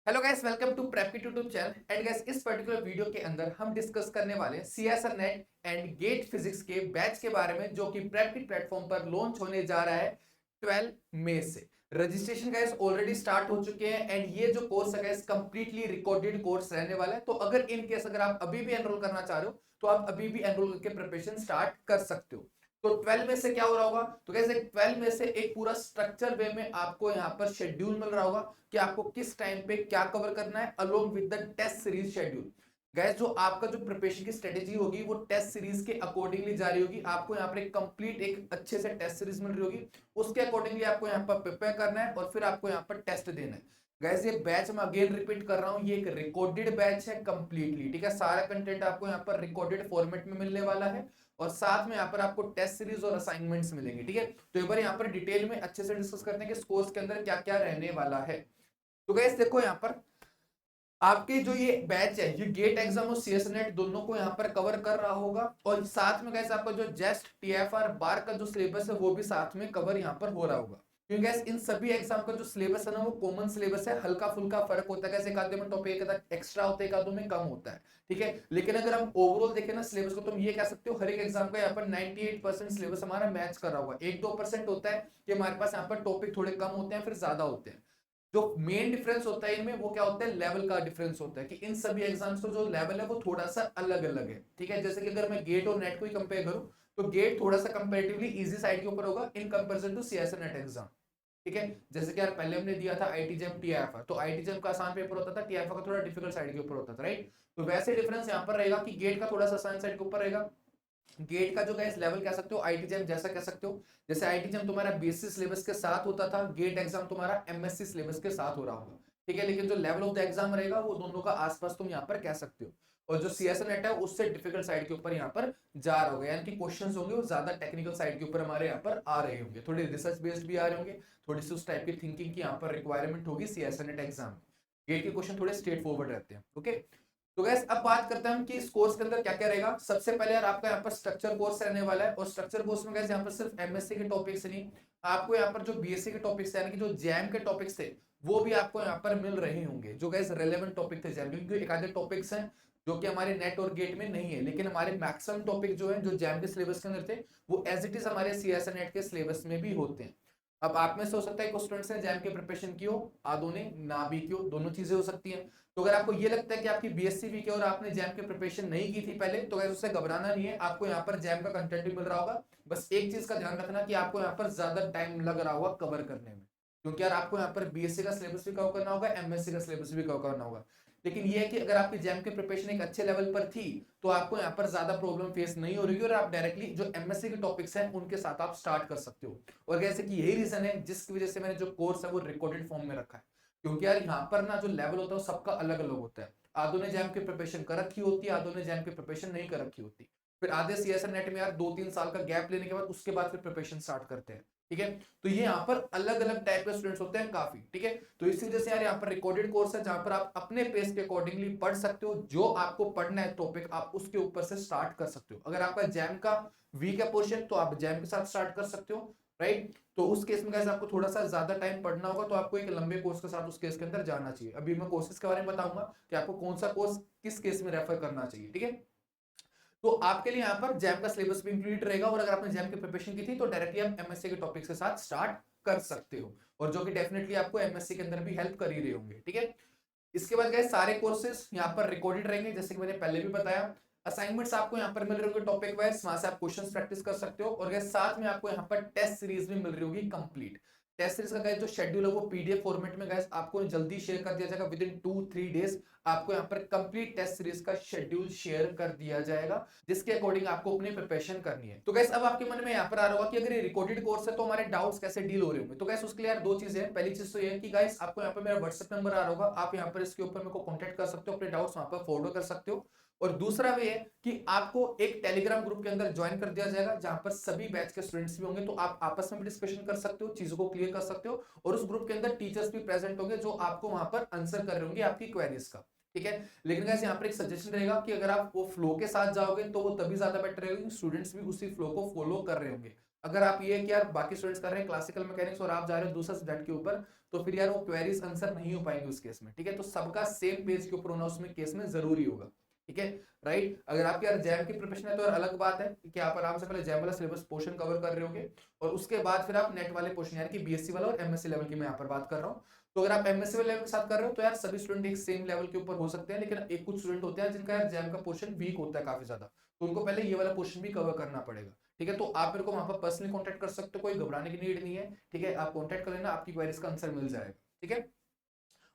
Hello guys, welcome to prep की YouTube channel. And guys, इस particular video के अंदर हम डिस्कस करने वाले CSR NET and GATE physics के बैच के बारे में, जो कि प्रेप की प्लेटफॉर्म पर लॉन्च होने जा रहा है 12 मई से। रजिस्ट्रेशन गाइस ऑलरेडी स्टार्ट हो चुके हैं एंड ये जो कोर्स है गाइस कंप्लीटली रिकॉर्डेड कोर्स रहने वाला है। तो अगर इन केस अगर आप अभी भी एनरोल करना चाह रहे हो तो आप अभी भी एनरोल करके प्रिपरेशन स्टार्ट कर सकते हो। तो 12 में से क्या हो रहा होगा, तो कैसे 12 में से एक पूरा स्ट्रक्चर वे में आपको यहाँ पर शेड्यूल मिल रहा होगा कि आपको किस टाइम पे क्या कवर करना है, along with the test series schedule. Guys, जो आपका जो प्रिपरेशन की स्ट्रेटेजी होगी वो टेस्ट सीरीज के अकॉर्डिंगली जारी होगी। आपको यहाँ पर एक कंप्लीट एक अच्छे से टेस्ट सीरीज मिल रही होगी, उसके अकॉर्डिंगली आपको यहाँ पर प्रिपेयर करना है और फिर आपको यहाँ पर टेस्ट देना है। गैस, ये बैच मैं अगेन रिपीट कर रहा हूँ, ये एक रिकॉर्डेड बैच है कंप्लीटली, ठीक है। सारा कंटेंट आपको यहाँ पर रिकॉर्डेड फॉर्मेट में मिलने वाला है और साथ में यहाँ पर आपको टेस्ट सीरीज और असाइनमेंट्स मिलेंगे, ठीक है। तो एक बार यहाँ पर डिटेल में अच्छे से डिस्कस करते हैं कि इस कोर्स के अंदर क्या क्या रहने वाला है। तो गाइस देखो, यहाँ पर आपके जो ये बैच है ये गेट एग्जाम और सीएस नेट दोनों को यहाँ पर कवर कर रहा होगा और साथ में गाइस आपका जो जेस्ट टीएफआर बार का जो सिलेबस है वो भी साथ में कवर यहाँ पर हो रहा होगा। क्योंकि गाइस इन सभी एग्जाम का जो सिलेबस है ना वो कॉमन सिलेबस है, हल्का फुल्का फर्क होता है, कैसे एक आधे में टॉपिक एक्स्ट्रा होता है, एक आधों में कम होता है, ठीक है। लेकिन अगर हम ओवरऑल देखें ना सिलेबस को, तो हम ये कह सकते हो हर एक एग्जाम का यहाँ पर 98% सिलेबस हमारा मैच कर रहा होगा। 1-2% होता है कि हमारे पास यहाँ पर टॉपिक थोड़े कम होते हैं, फिर ज्यादा होते हैं। जो मेन डिफरेंस होता है इनमें वो क्या होता है, लेवल का डिफरेंस होता है कि इन सभी एग्जाम्स का जो लेवल है वो थोड़ा सा अलग अलग है, ठीक है। जैसे कि अगर मैं गेट और नेट को ही कंपेयर करूं तो गेट थोड़ा सा कंपैरेटिवली इजी साइड के ऊपर होगा in comparison to CSR NET exam, ठीक है। जैसे कि यार पहले हमने दिया था आईटी जेम टीआईएफआर, तो आईटी जेम का आसान पेपर होता था, टीआईएफआर का थोड़ा डिफिकल्ट साइड के ऊपर होता था, राइट। तो वैसे डिफरेंस यहाँ पर रहेगा कि गेट का थोड़ा सा आसान साइड के ऊपर रहेगा। गेट का जो गाइस लेवल कह सकते हो आईटी जेम जैसा कह सकते हो, जैसे आईटी जेम तुम्हारा बीएससी सिलेबस के साथ होता था, गेट एग्जाम तुम्हारा एमएससी सिलेबस के साथ हो रहा होगा, ठीक है। लेकिन जो लेवल ऑफ द एग्जाम रहेगा वो दोनों का आसपास तुम यहाँ पर कह सकते हो। और जो सीएसएन नेट है उससे डिफिकल्ट साइड के ऊपर यहाँ पर जा रहा होगा, यानी कि क्वेश्चंस होंगे वो ज्यादा टेक्निकल साइड के ऊपर हमारे यहाँ पर आ रहे होंगे, थोड़े रिसर्च बेस्ड भी आ रहे होंगे, थोड़ी सी उस टाइप की थिंकिंग की यहाँ पर रिक्वायरमेंट होगी सीएसएन नेट एग्जाम में। गेट के क्वेश्चन थोड़े स्ट्रेट फॉरवर्ड रहते हैं, ओके। तो गैस अब बात करते हैं हम कि इस कोर्स के अंदर क्या क्या रहेगा। सबसे पहले यार आपका यहाँ पर स्ट्रक्चर कोर्स रहने वाला है और स्ट्रक्चर कोर्स में गैस यहाँ पर सिर्फ एमएससी के टॉपिक्स नहीं, आपको यहाँ पर जो बीएससी के टॉपिक्स यानी कि जो जैम के टॉपिक्स थे वो भी आपको यहाँ पर मिल रहे होंगे, जो गैस रेलेवेंट टॉपिक थे जैम, क्योंकि एक आधे टॉपिक्स हैं जो कि हमारे नेट और गेट में नहीं है, लेकिन हमारे मैक्सिमम टॉपिक जो है जो जैम के सिलेबस के अंदर थे वो एज इट इज हमारे सीएसआर नेट के सिलेबस में भी होते हैं। अब आप में से हो सकता है कुछ स्टूडेंट्स ने जैम की प्रिपरेशन की हो, आधों ने ना भी की हो, दोनों चीजें हो सकती हैं। तो अगर आपको ये लगता है कि आपकी बीएससी भी की और आपने जैम की प्रिपरेशन नहीं की थी पहले, तो गाइस उससे घबराना नहीं है, आपको यहाँ पर जैम का कंटेंट भी मिल रहा होगा। बस एक चीज का ध्यान रखना कि आपको यहाँ पर ज्यादा टाइम लग रहा होगा कवर करने में, क्योंकि यार आपको यहाँ पर बीएससी का सिलेबस भी कवर करना होगा, एमएससी का सिलेबस भी कवर करना होगा। लेकिन ये है कि अगर आपकी जैम की प्रिपरेशन एक अच्छे लेवल पर थी तो आपको यहाँ पर ज्यादा प्रॉब्लम फेस नहीं हो रही और आप डायरेक्टली जो एमएससी के टॉपिक्स हैं उनके साथ आप स्टार्ट कर सकते हो। और जैसे कि यही रीजन है जिसकी वजह से मैंने जो कोर्स है वो रिकॉर्डेड फॉर्म में रखा है, क्योंकि यार यहाँ पर ना जो लेवल होता है वो सबका अलग अलग होता है। आधों ने जैम की प्रिपरेशन कर रखी होती है, आधों ने जैम की प्रिपरेशन नहीं कर रखी होती, फिर आधे सीएसआर नेट में यार 2-3 साल का गैप लेने के बाद उसके बाद फिर प्रिपरेशन स्टार्ट करते हैं, ठीक है। तो ये यहाँ पर अलग अलग टाइप के स्टूडेंट्स होते हैं काफी, ठीक है। तो इसी वजह से यार यहाँ पर रिकॉर्डेड कोर्स है जहां पर आप अपने पेस के अकॉर्डिंगली पढ़ सकते हो, जो आपको पढ़ना है टॉपिक आप उसके ऊपर से स्टार्ट कर सकते हो। अगर आपका जैम का वीक है पोर्शन तो आप जैम के साथ स्टार्ट कर सकते हो, राइट। तो उस केस में गाइस आपको थोड़ा सा ज्यादा टाइम पढ़ना होगा, तो आपको एक लंबे कोर्स के साथ उस केस के अंदर जाना चाहिए। अभी मैं कोर्सेज के बारे में बताऊंगा कि आपको कौन सा कोर्स किस केस में रेफर करना चाहिए, ठीक है। तो आपके लिए यहाँ पर जैम का सिलेबस भी इंक्लूडेड रहेगा और अगर आपने जैम की प्रिपरेशन की थी तो डायरेक्टली आप एमएससी के टॉपिक्स के साथ स्टार्ट कर सकते हो, और जो कि डेफिनेटली आपको एमएससी के अंदर भी हेल्प कर ही रहे होंगे, ठीक है। इसके बाद गए सारे कोर्सेज यहाँ पर रिकॉर्डेड रहेंगे, जैसे कि मैंने पहले भी बताया। असाइनमेंट्स आपको यहाँ पर मिल रहे होंगे टॉपिक वाइज, वहां से आप क्वेश्चंस प्रैक्टिस कर सकते हो, और साथ में आपको यहाँ पर टेस्ट सीरीज भी मिल रही होगी कंप्लीट। टेस्ट सीरीज का जो शेड्यूल है वो पीडीएफ फॉर्मेट में गाइस आपको जल्दी शेयर कर दिया जाएगा, विद इन 2-3 डेज आपको यहाँ पर कंप्लीट टेस्ट सीरीज का शेड्यूल शेयर कर दिया जाएगा, जिसके अकॉर्डिंग आपको अपनी प्रिपरेशन करनी है। तो गाइस अब आपके मन में यहाँ पर आ रहा होगा कि अगर ये रिकॉर्डेड कोर्स है तो हमारे डाउट्स कैसे डील हो रहे होंगे। तो गाइस उसके लिए यार दो चीजें हैं। पहली चीज तो ये है कि गाइस आपको यहाँ पर मेरा व्हाट्सएप नंबर आ रहा होगा, आप यहाँ पर इसके ऊपर मेरे को कॉन्टेक्ट कर सकते हो, अपने डाउट्स वहां पर फॉरवर्ड कर सकते हो। और दूसरा वे है कि आपको एक टेलीग्राम ग्रुप के अंदर ज्वाइन कर दिया जाएगा जहां पर सभी बैच के स्टूडेंट्स भी होंगे, तो आप आपस में भी डिस्कशन कर सकते हो, चीजों को क्लियर कर सकते हो, और उस ग्रुप के अंदर टीचर्स भी प्रेजेंट होंगे जो आपको वहां पर आंसर कर रहे होंगे आपकी क्वेरीज का, ठीक है। लेकिन गाइस यहाँ पर एक सजेशन रहेगा कि अगर आप वो फ्लो के साथ जाओगे तो वो तभी ज्यादा बेटर रहेगा, स्टूडेंट्स भी उसी फ्लो को फॉलो कर रहे होंगे। अगर आप ये कि यार बाकी स्टूडेंट्स कर रहे हैं क्लासिकल मैकेनिक्स और आप जा रहे हो दूसरा सब्जेक्ट के ऊपर, तो फिर यार वो क्वेरीज आंसर नहीं हो पाएंगे उस केस में, ठीक है। तो सबका सेम पेज के ऊपर होना उसमें केस में जरूरी होगा, ठीक है, राइट। अगर आपकी यार जैम की प्रिपरेशन है तो अलग बात है कि आप आराम से पहले जैम वाला सिलेबस पोर्शन कवर कर रहे होगे, और उसके बाद फिर आप नेट वाले पोर्शन यानी कि बीएससी वाला और एमएससी लेवल की मैं यहाँ पर बात कर रहा हूँ। तो अगर आप एमएससी लेवल के साथ कर रहे हो तो यार सभी स्टूडेंट एक सेम लेवल के ऊपर हो सकते हैं, लेकिन एक कुछ स्टूडेंट होते हैं जिनका यार जैम का पोर्शन वीक होता है काफी ज्यादा, तो उनको पहले ये वाला पोर्शन भी कवर करना पड़ेगा, ठीक है। तो आप मेरे को वहां पर पर्सनली कांटेक्ट कर सकते हो, कोई घबराने की नीड नहीं है, ठीक है। आप कांटेक्ट कर लेना, आपकी क्वेरीज का आंसर मिल जाएगा, ठीक है।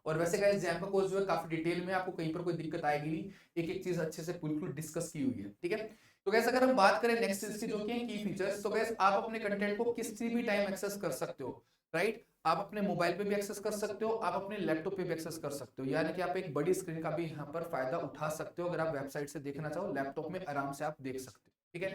और वैसे गाइस जैम का कोर्स जो है काफी डिटेल में, आपको कहीं पर कोई दिक्कत आएगी नहीं, एक एक चीज अच्छे से बिल्कुल डिस्कस की हुई है, ठीक है। तो गैस अगर हम बात करें नेक्स्ट चीज की जो कि की फीचर्स, तो गैस आप अपने कंटेंट को किसी भी टाइम एक्सेस कर सकते हो, राइट। आप अपने मोबाइल पे भी एक्सेस कर सकते हो, आप अपने लैपटॉप पे भी एक्सेस कर सकते हो, यानी कि आप एक बड़ी स्क्रीन का भी यहाँ पर फायदा उठा सकते हो। अगर आप वेबसाइट से देखना चाहो लैपटॉप में आराम से आप देख सकते हो, ठीक है।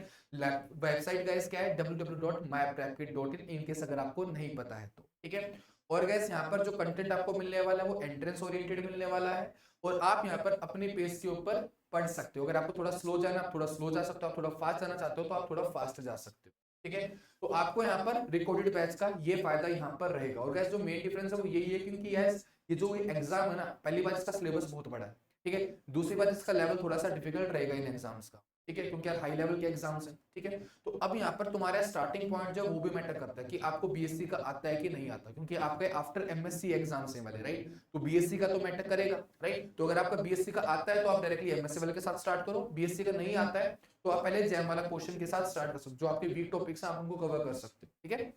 वेबसाइट गाइस क्या है, www.myprepkit.in, इनकेस अगर आपको नहीं पता है तो, ठीक है। और गैस यहाँ पर जो कंटेंट आपको मिलने वाला है वो एंट्रेंस ओरिएंटेड मिलने वाला है, और आप यहाँ पर अपने पेज के ऊपर पढ़ सकते हो। अगर आपको थोड़ा स्लो जाना, आप थोड़ा स्लो जा सकते हो, आप थोड़ा फास्ट जाना चाहते हो तो आप थोड़ा फास्ट जा सकते हो, ठीक है। तो आपको यहाँ पर रिकॉर्डेड बैच का ये फायदा यहाँ पर रहेगा। और गैस जो मेन डिफरेंस है वो यही है, क्योंकि यस ये जो एग्जाम है ना, पहली बात इसका सिलेबस बहुत बड़ा है, ठीक है। दूसरी बात इसका लेवल थोड़ा सा डिफिकल्ट रहेगा इन एग्जाम्स का, ठीक है, क्योंकि यार हाई लेवल के एग्जाम्स हैं, ठीक है। तो अब यहाँ पर तुम्हारा स्टार्टिंग पॉइंट जो वो भी मैटर करता है कि आपको बीएससी का आता है कि नहीं आता, क्योंकि आपके आफ्टर एमएससी एग्जाम्स हैं वाले, राइट। तो बीएससी का तो मैटर करेगा, राइट। तो अगर आपका बीएससी का आता है तो आप डायरेक्टली एमएससी वाले के साथ स्टार्ट करो, बीएससी का नहीं आता है तो आप पहले जैम वाला क्वेश्चन के साथ स्टार्ट कर सकते हो, जो आपके वीक टॉपिक्स हैं आप उनको कवर कर सकते हो, ठीक है।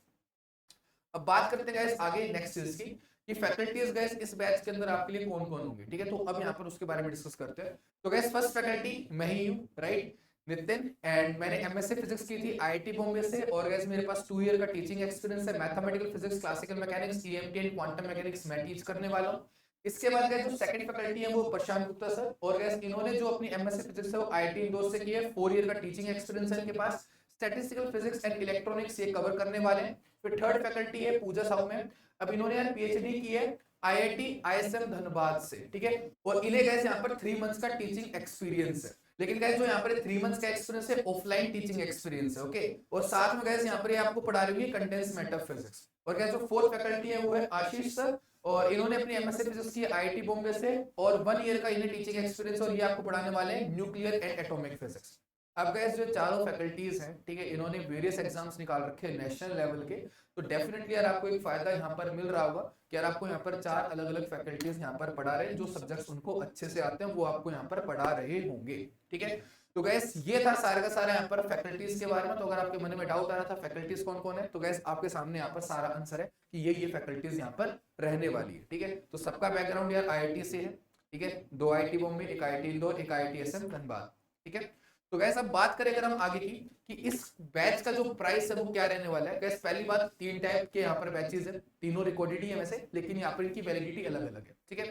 अब बात करते हैं गाइस आगे नेक्स्ट चीज की कि फैकल्टीज गाइस इस बैच के अंदर आपके लिए कौन कौन होंगे, ठीक है। तो अब यहाँ पर उसके बारे में डिस्कस करते हैं। तो गाइस फर्स्ट फैकल्टी मैं ही हूँ, राइट, नितिन, एंड मैंने एमएससी फिजिक्स की थी आईआईटी बॉम्बे से, और गाइस मेरे पास 2 ईयर का टीचिंग एक्सपीरियंस है। Mathematical physics, classical mechanics, EMT and quantum mechanics मैं टीच करने वाला हूँ। इसके बाद गाइस जो सेकंड फैकल्टी है वो प्रशांत गुप्ता सर, और गाइस इन्होंने जो अपनी एमएससी फिजिक्स है वो आईआईटी इंदौर से की है, 4 ईयर का टीचिंग एक्सपीरियंस है इनके पास। स्टैटिस्टिकल फिजिक्स एंड इलेक्ट्रॉनिक्स ये कवर करने वाले हैं। फिर थर्ड फैकल्टी है पूजा साहू में, अब इन्होंने यार पीएचडी की है आईआईटी आईएसएम धनबाद से, ठीक है। और इन्हें गैस यहाँ पर 3 मंथ्स का टीचिंग एक्सपीरियंस है, लेकिन गैस जो यहाँ पर 3 मंथ्स का एक्सपीरियंस है ऑफलाइन टीचिंग एक्सपीरियंस है, ओके। और साथ में गैस यहाँ पर आपको पढ़ा रही है कंडेंस मैटर फिजिक्स। और गैस जो फोर्थ फैकल्टी है वो है आशीष सर, और इन्होंने अपनी एमएससी फिजिक्स की आईआईटी बॉम्बे से, और 1 ईयर का इन्हें टीचिंग एक्सपीरियंस, और ये आपको पढ़ाने वाले हैं न्यूक्लियर एंड एटॉमिक फिजिक्स। अब गैस जो चारों फैकल्टीज हैं, ठीक है, इन्होंने वेरियस एग्जाम्स निकाल रखे हैं नेशनल लेवल के, तो डेफिनेटली यार आपको एक फायदा यहाँ पर मिल रहा होगा कि यार आपको यहाँ पर 4 अलग अलग फैकल्टीज यहाँ पर पढ़ा रहे हैं, जो सब्जेक्ट्स उनको अच्छे से आते हैं वो आपको यहाँ पर पढ़ा रहे होंगे, ठीक है। तो गैस ये था सारा का सारा यहाँ पर फैकल्टीज के बारे में। तो अगर आपके मन में डाउट आ रहा था फैकल्टीज कौन कौन है, तो गैस आपके सामने यहाँ पर सारा आंसर है कि ये फैकल्टीज यहाँ पर रहने वाली है, ठीक है। तो सबका बैकग्राउंड यार आईआईटी से है, ठीक है, 2 आईआईटी बॉम्बे, एक आईआईटी इंदौर, एक आईआईटी एसएम धनबाद, ठीक है। तो गैस अब बात करें अगर हम आगे की कि इस बैच का जो प्राइस है वो क्या रहने वाला है। गैस पहली बात 3 टाइप के यहाँ पर बैचेस है, तीनों रिकॉर्डेड ही है वैसे, लेकिन यहाँ पर इनकी वैलिडिटी अलग अलग है, ठीक है।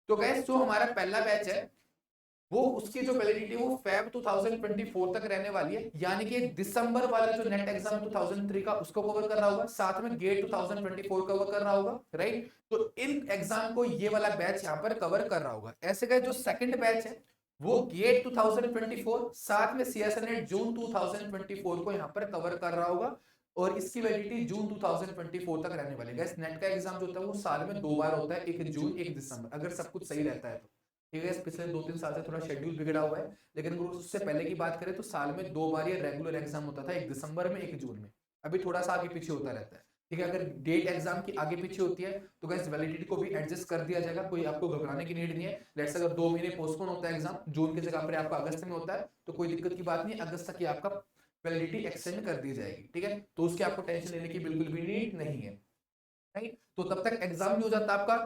तो गैस जो हमारा पहला बैच है वो उसकी जो वैलिडिटी वो फेब 2024 तक रहने वाली है, यानी कि दिसंबर वाला जो नेट एग्जाम 2003 का उसको कवर कर रहा होगा, साथ में गेट 2024 कवर कर रहा होगा, राइट। तो इन एग्जाम को ये वाला बैच यहाँ पर कवर कर रहा होगा। ऐसे का जो सेकंड बैच है वो गेट 2024 साथ में सीएसए नेट जून 2024 को यहाँ पर कवर कर रहा होगा, और इसकी वैलिडिटी जून 2024 तक रहने वाली है। नेट का एग्जाम जो होता है वो साल में 2 बार होता है, 1 जून 1 दिसंबर, अगर सब कुछ सही रहता है तो, ठीक है। पिछले 2-3 साल से थोड़ा शेड्यूल बिगड़ा हुआ है, लेकिन अगर उससे पहले की बात करें तो साल में 2 बार ये रेगुलर एग्जाम होता था, 1 दिसंबर में 1 जून में। अभी थोड़ा सा आगे पीछे होता रहता है, ठीक है। अगर डेट एग्जाम की आगे पीछे होती है तो गाइस वैलिडिटी को भी एडजस्ट कर दिया जाएगा, कोई आपको घबराने की नीड नहीं है। लेट्स अगर 2 महीने पोस्टपोन होता है एग्जाम, जून की जगह पर आपका अगस्त में होता है, तो कोई दिक्कत की बात नहीं, अगस्त तक आपका वैलिडिटी एक्सटेंड कर दी जाएगी, ठीक है। तो उसकी आपको टेंशन लेने की बिल्कुल भी नीड नहीं है, राइट। तो तब तक एग्जाम नहीं हो जाता आपका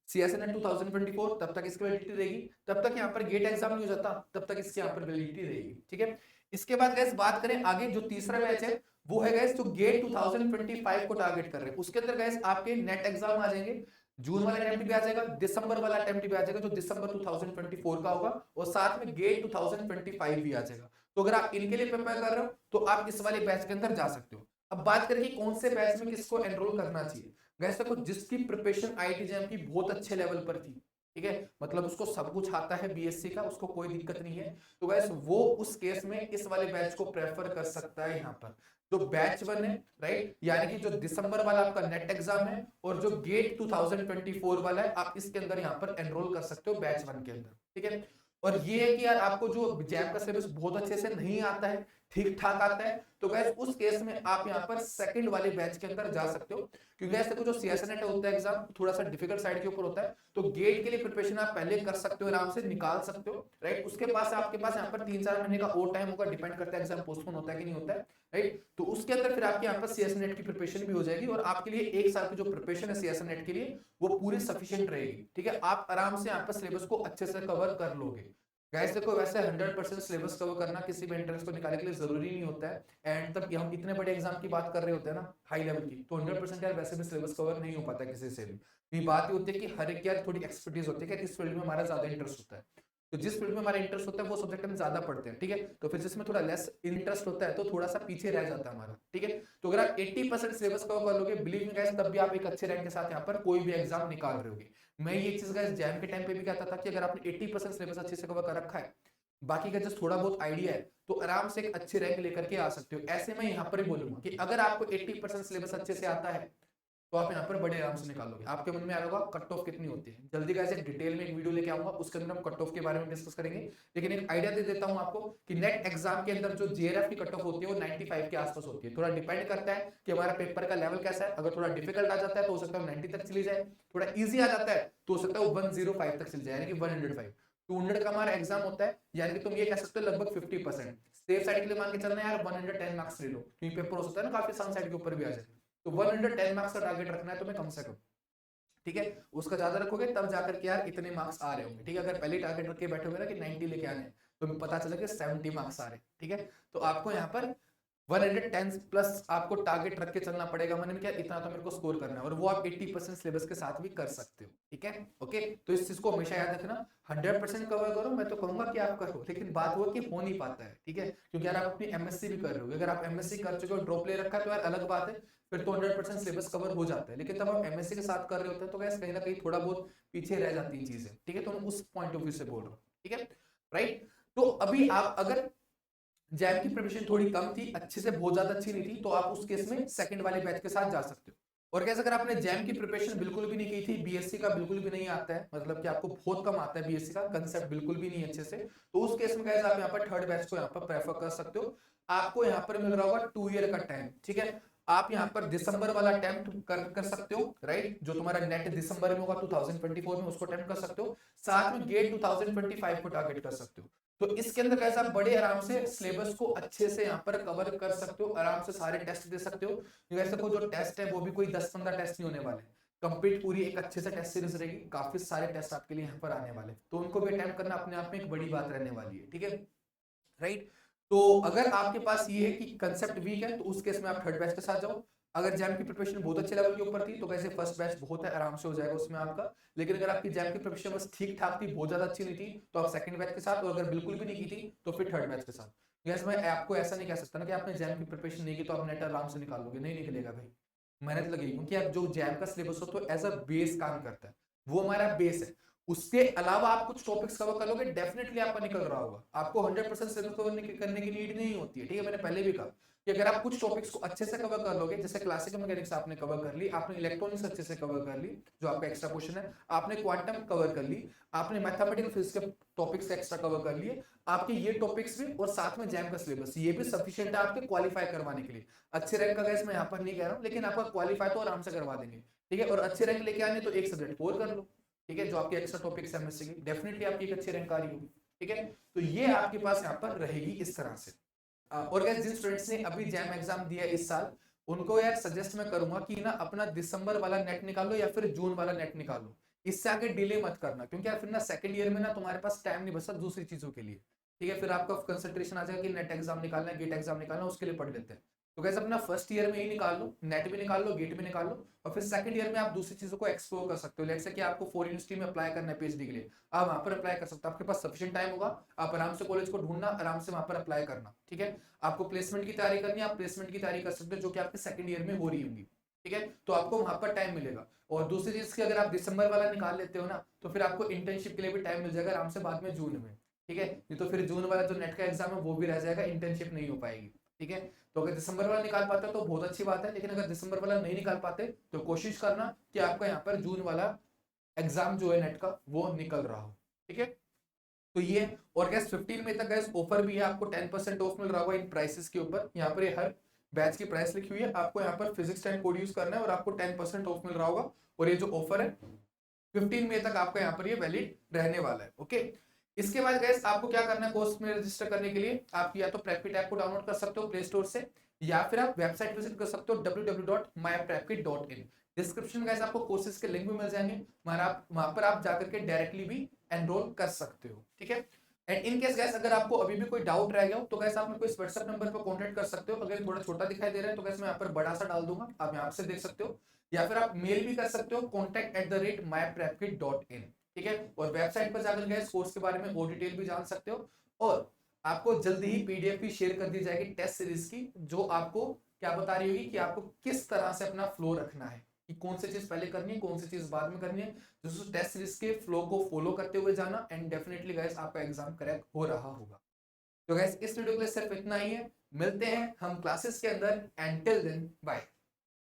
सीएसए नेट 2024, तब तक इसकी वैलिडिटी रहेगी, तब तक यहाँ पर गेट एग्जाम नहीं हो जाता, तब तक इसकी यहाँ पर वैलिडिटी रहेगी, ठीक है। इसके बाद गैस बात करें आगे जो तीसरा बैच है वो है गैस जो गेट 2025 को टारगेट कर रहे हैं। उसके अंदर गैस आपके नेट एग्जाम आ जाएंगे, जून वाला अटेम्प्ट भी आ जाएगा, दिसंबर वाला अटेम्प्ट भी आ जाएगा जो दिसंबर 2024 का होगा, और साथ में गेट 2025 भी आ जाएगा। तो अगर आप इनके लिए प्रिपेयर कर रहे हो तो आप इस वाले बैच के अंदर जा सकते हो। अब बात करें कि कौन से बैच में किसको एनरोल करना चाहिए। गैस देखो जिसकी प्रिपरेशन आईआईटी जैम की बहुत अच्छे लेवल पर थी, ठीक है, मतलब उसको सब कुछ आता है बीएससी का, उसको कोई दिक्कत नहीं है, तो गैस वो उस केस में इस वाले बैच को प्रेफर कर सकता है यहाँ पर। जो बैच 1 है, राइट, यानी कि जो दिसंबर वाला आपका नेट एग्जाम है और जो गेट 2024 वाला है, आप इसके अंदर यहाँ पर एनरोल कर सकते हो बैच 1 के अंदर, ठीक है। और ये है कि यार आपको जो जैम का सिलेबस बहुत अच्छे से नहीं आता है, ठीक ठाक आता है, तो गैस उस केस में आप यहाँ पर सेकंड वाले बैच के अंदर जा सकते हो। क्योंकि गैस देखो जो सीएसएनएट होता है एग्जाम थोड़ा सा डिफिकल्ट साइड के ऊपर होता है, तो गेट के लिए प्रिपरेशन आप पहले कर सकते हो, आराम से निकाल सकते हो, राइट। उसके पास आपके पास यहाँ पर 3-4 महीने का और टाइम होगा, डिपेंड करता है एग्जाम पोस्टपोन होता है कि नहीं होता है, राइट। तो उसके अंदर फिर आपके यहाँ पर सीएसएनएट की प्रिपरेशन भी हो जाएगी और आपके लिए 1 साल की जो प्रिपरेशन है सीएसएनएट के लिए वो पूरी सफिशिएंट रहेगी, ठीक है। आप आराम से यहाँ पर सिलेबस को अच्छे से कवर कर लोगे। गाइस देखो वैसे 100% सिलेबस कवर करना किसी भी एंट्रेंस को निकालने के लिए जरूरी नहीं होता है, एंड तब हम इतने बड़े एग्जाम की बात कर रहे होते हैं ना हाई लेवल की, तो 100% यार वैसे भी सिलेबस कवर नहीं हो पाता किसी से भी। ये बात ही होती है कि हर एक यार थोड़ी एक्सपर्टीज होती है कि इस फील्ड में हमारा ज्यादा इंटरेस्ट होता है, तो जिस फील्ड में हमारा इंटरेस्ट होता है वो सब्जेक्ट हम ज्यादा पढ़ते हैं, ठीक है। तो फिर जिसमें थोड़ा लेस इंटरेस्ट होता है तो थोड़ा सा पीछे रह जाता है हमारा, ठीक है। तो अगर आप 80% सिलेबस कवर कर लोगे, बिलीव मी गाइस, तब भी आप एक अच्छे रैंक के साथ यहाँ पर कोई भी एग्जाम निकाल रहे होगे। मैं ये चीज गाइस जैम के टाइम पे भी कहता था कि अगर आपने 80% सिलेबस अच्छे से कवर कर रखा है, बाकी का जस्ट थोड़ा बहुत आइडिया है, तो आराम से एक अच्छे रैंक लेकर के आ सकते हो। ऐसे मैं यहाँ पर ही बोलूंगा कि अगर आपको 80% सिलेबस अच्छे से आता है तो आप यहाँ पर बड़े आराम से निकालोगे। आपके मन में आ रहा होगा कट ऑफ कितनी होती है, जल्दी का ऐसे डिटेल में एक वीडियो लेके आऊंगा, उसके अंदर हम कट ऑफ के बारे में डिस्कस करेंगे। लेकिन एक आइडिया दे देता हूँ आपको कि नेट एग्जाम के अंदर जो जेआरएफ की कट ऑफ होती है वो 95 के आसपास होती है। थोड़ा डिपेंड करता है कि हमारा पेपर का लेवल कैसा है, अगर थोड़ा डिफिकल्ट आ जाता है तो हो सकता है 90 तक चली जाए, थोड़ा ईजी आ जाता है तो हो सकता है 105 तक चल जाए, यानी कि 105। 200 का हमारा एग्जाम होता है, यानी कि तुम ये कह सकते हो लगभग 50%। सेफ साइड के लिए मान के चलना यार 110 मार्क्स ले लो, क्योंकि पेपर हो सकता है ना काफी आसान साइड के ऊपर भी आ जाए, तो 110 मार्क्स का टारगेट रखना है तुम्हें कम से कम, ठीक है। उसका ज्यादा रखोगे तब जाकर के यार इतने मार्क्स आ रहे होंगे, ठीक है। अगर पहले टारगेट रख के बैठोगे ना कि 90 लेके आने, तो पता चला कि 70 मार्क्स आ रहे, ठीक है। तो आपको यहाँ पर 110 प्लस आपको टारगेट रख के चलना पड़ेगा, मन में क्या इतना तो मेरे को स्कोर करना है, और वो आप 80% सिलेबस के साथ भी कर सकते हो, ठीक है। ओके, तो इस चीज को हमेशा याद रखना, 100% कवर करो, मैं तो कहूंगा कि आप करो, लेकिन बात हुआ कि हो नहीं पाता है, ठीक है। क्योंकि यार आप अपनी एमएससी भी कर रहे हो, अगर आप एमएससी कर चुके हो ड्रॉप ले रखा है तो यार अलग बात है, फिर तो 100% सिलेबस कवर हो जाता है। लेकिन तब आप एमएससी के साथ कर रहे होते हैं तो गैस कहीं ना कहीं थोड़ा बहुत पीछे रह जाती है चीजें, ठीक है। तो मैं उस पॉइंट ऑफ व्यू से बोल रहा हूँ, ठीक है, राइट। तो अभी आप अगर जैम की प्रिपरेशन थोड़ी कम थी, अच्छे से बहुत ज्यादा अच्छी नहीं थी, तो आप उस केस में सेकंड वाले बैच के साथ जा सकते हो। और कैसे अगर आपने जैम की प्रिपरेशन बिल्कुल भी नहीं की थी, बीएससी का बिल्कुल भी नहीं आता है, मतलब कि आपको बहुत कम आता है बीएससी का कंसेप्ट बिल्कुल भी नहीं अच्छे से, तो उस केस में गाइस आप यहाँ पर थर्ड बैच को यहाँ पर प्रेफर कर सकते हो। आपको यहाँ पर मिल रहा होगा 2 ईयर का टाइम, ठीक है। आप यहाँ पर दिसंबर वाला अटेम्प्ट कर सकते हो, राइट, जो तुम्हारा नेट दिसंबर में होगा 2024 में, उसको अटेम्प्ट कर सकते हो। साथ में गेट 2025 को टारगेट कर सकते हो। तो इसके अंदर कैसा आप बड़े आराम से सिलेबस को अच्छे से यहाँ पर कवर कर सकते हो, आराम से सारे टेस्ट दे सकते हो। वैसे को जो टेस्ट है वो भी कोई 10-15 टेस्ट नहीं होने वाले, कंप्लीट पूरी एक अच्छे से टेस्ट सीरीज रहेगी, काफी सारे टेस्ट आपके लिए यहाँ पर आने वाले, तो उनको भी अटेम्प्ट करना अपने आप में एक बड़ी बात रहने वाली है, ठीक है, राइट। तो अगर आपके पास ये है कि कंसेप्ट वीक है तो उस केस में आप थर्ड बैच के साथ जाओ। अगर जैम की प्रिपरेशन बहुत अच्छे लेवल के ऊपर थी तो वैसे फर्स्ट बैच बहुत है, आराम से हो जाएगा उसमें आपका। लेकिन अगर आपकी जैम की प्रिपरेशन बस ठीक ठाक थी, बहुत ज्यादा अच्छी नहीं थी, तो आप सेकंड बैच के साथ, और अगर बिल्कुल भी नहीं की थी तो फिर थर्ड बैच के साथ। गैस मैं आपको ऐसा नहीं कह सकता ना कि आपने जैम की प्रिपरेशन नहीं की तो आप नेट आराम से निकाल लोगे, नहीं निकलेगा भाई, मेहनत लगेगी। क्योंकि आप जो जैम का सिलेबस हो तो एज अ बेस काम करता है, वो हमारा बेस है। उसके अलावा आप कुछ टॉपिक्स कवर कर लोगे, डेफिनेटली आपका निकल रहा होगा, आपको 100% सिलेबस कवर करने की नीड नहीं होती है, ठीक है। मैंने पहले भी कहा कि अगर आप कुछ टॉपिक्स को अच्छे से कवर कर लोगे, जैसे क्लासिकल मैकेनिक्स आपने कवर कर ली, आपने इलेक्ट्रॉनिक्स अच्छे से कवर कर ली, जो आपका एक्स्ट्रा क्वेश्चन है, आपने क्वांटम कवर कर ली, आपने मैथमेटिकल फिजिक्स के टॉपिक्स एक्स्ट्रा कवर कर लिए, आपके ये टॉपिक्स भी और साथ में जैम का सिलेबस, ये भी सफिशिएंट है आपके क्वालिफाई करवाने के लिए। अच्छे रैंक का गैस मैं यहाँ पर नहीं कह रहा हूँ, लेकिन आपका क्वालिफाई तो आराम से करवा देंगे, ठीक है। और अच्छे रैंक लेके आने तो एक सब्जेक्ट और कर लो, ठीक है, जो आपके एक्स्ट्रा टॉपिक्स है एमएससी की, डेफिनेटली आपकी एक अच्छी रैंक आ रही होगी, ठीक है। तो ये आपके पास यहाँ पर रहेगी इस तरह से। और गाइस जिन स्टूडेंट्स ने अभी जैम एग्जाम दिया इस साल, उनको यार सजेस्ट मैं करूंगा कि ना अपना दिसंबर वाला नेट निकालो या फिर जून वाला नेट निकालो, इससे आगे डिले मत करना, क्योंकि यार फिर ना सेकंड ईयर में ना तुम्हारे पास टाइम नहीं बचता दूसरी चीजों के लिए, ठीक है। फिर आपका कंसंट्रेशन आ जाएगा कि नेट एग्जाम निकालना है, गेट एग्जाम निकालना है, उसके लिए पढ़ लेते हैं। तो कैसे अपना फर्स्ट ईयर में ही निकाल लो, नेट भी निकाल लो, गेट भी निकाल लो, और फिर सेकंड ईयर में आप दूसरी चीजों को एक्सप्लोर कर सकते हो। लेट्स से कि आपको फॉरेन यूनिवर्सिटी में अप्लाई करना है पीएचडी के लिए, आप वहां पर अप्लाई कर सकते हो, आपके पास सफिशिएंट टाइम होगा, आप आराम से कॉलेज को ढूंढना, आराम से वहां पर अप्लाई करना, ठीक है। आपको प्लेसमेंट की तैयारी करनी है, आप प्लेसमेंट की तैयारी कर सकते हो, जो कि आपके सेकंड ईयर में हो रही होंगी, ठीक है, तो आपको वहां पर टाइम मिलेगा। और दूसरी चीज की अगर आप दिसंबर वाला निकाल लेते हो ना, तो फिर आपको इंटर्नशिप के लिए भी टाइम मिल जाएगा आराम से बाद में जून में। ठीक है, नहीं तो फिर जून वाला जो नेट का एग्जाम है वो भी रह जाएगा, इंटर्नशिप नहीं हो पाएगी। ठीक है, तो अगर दिसंबर वाला निकाल पाते हो तो बहुत अच्छी बात है, लेकिन अगर दिसंबर वाला नहीं निकाल पाते तो कोशिश करना कि आपका यहाँ पर जून वाला एग्जाम जो है नेट का वो निकल रहा हो। ठीक है, तो ये और गैस 15 मई तक गैस ऑफर भी है, आपको 10% ऑफ मिल रहा होगा इन प्राइसेस के ऊपर। यहाँ पर ये हर बैच की प्राइस लिखी हुई है, आपको यहाँ पर फिजिक्स 10 कोड यूज करना है और आपको 10% ऑफ मिल रहा होगा। और ये जो ऑफर है 15 मई तक आपका यहाँ पर ये वैलिड रहने वाला है। ओके, इसके बाद गैस आपको क्या करना है, कोर्स में रजिस्टर करने के लिए आप या तो प्रेपकिट ऐप को डाउनलोड कर सकते हो प्ले स्टोर से, या फिर आप वेबसाइट विजिट कर सकते हो www.myprepkit.in। डिस्क्रिप्शन में आपको कोर्सेज के लिंक भी मिल जाएंगे, वहां पर आप जाकर के डायरेक्टली भी एनरोल कर सकते हो। ठीक है, एंड इन केस गैस अगर आपको अभी भी कोई डाउट रह गया हो तो गैस आप मेरे को इस व्हाट्सएप नंबर पर कॉन्टेक्ट कर सकते हो। अगर थोड़ा छोटा दिखाई दे रहा है तो गैस मैं यहाँ पर बड़ा सा डाल दूंगा, आप यहाँ से देख सकते हो, या फिर आप मेल भी कर सकते हो contact@myprepkit.in। ठीक है, और वेबसाइट पर जाकर गैस कोर्स के बारे में और डिटेल भी जान सकते हो, और आपको जल्दी ही पीडीएफ भी शेयर कर दी जाएगी टेस्ट सीरीज की, जो आपको क्या बता रही होगी कि आपको किस तरह से अपना फ्लो रखना है, कि कौन सी चीज पहले करनी है कौन सी चीज बाद में करनी है, जो टेस्ट सीरीज के फ्लो को फॉलो करते हुए जाना, एंड डेफिनेटली गाइस आपका एग्जाम क्रैक हो रहा होगा। तो गाइस इस वीडियो के लिए सिर्फ इतना ही है, मिलते हैं हम क्लासेस के अंदर, एंड टिल देन बाय।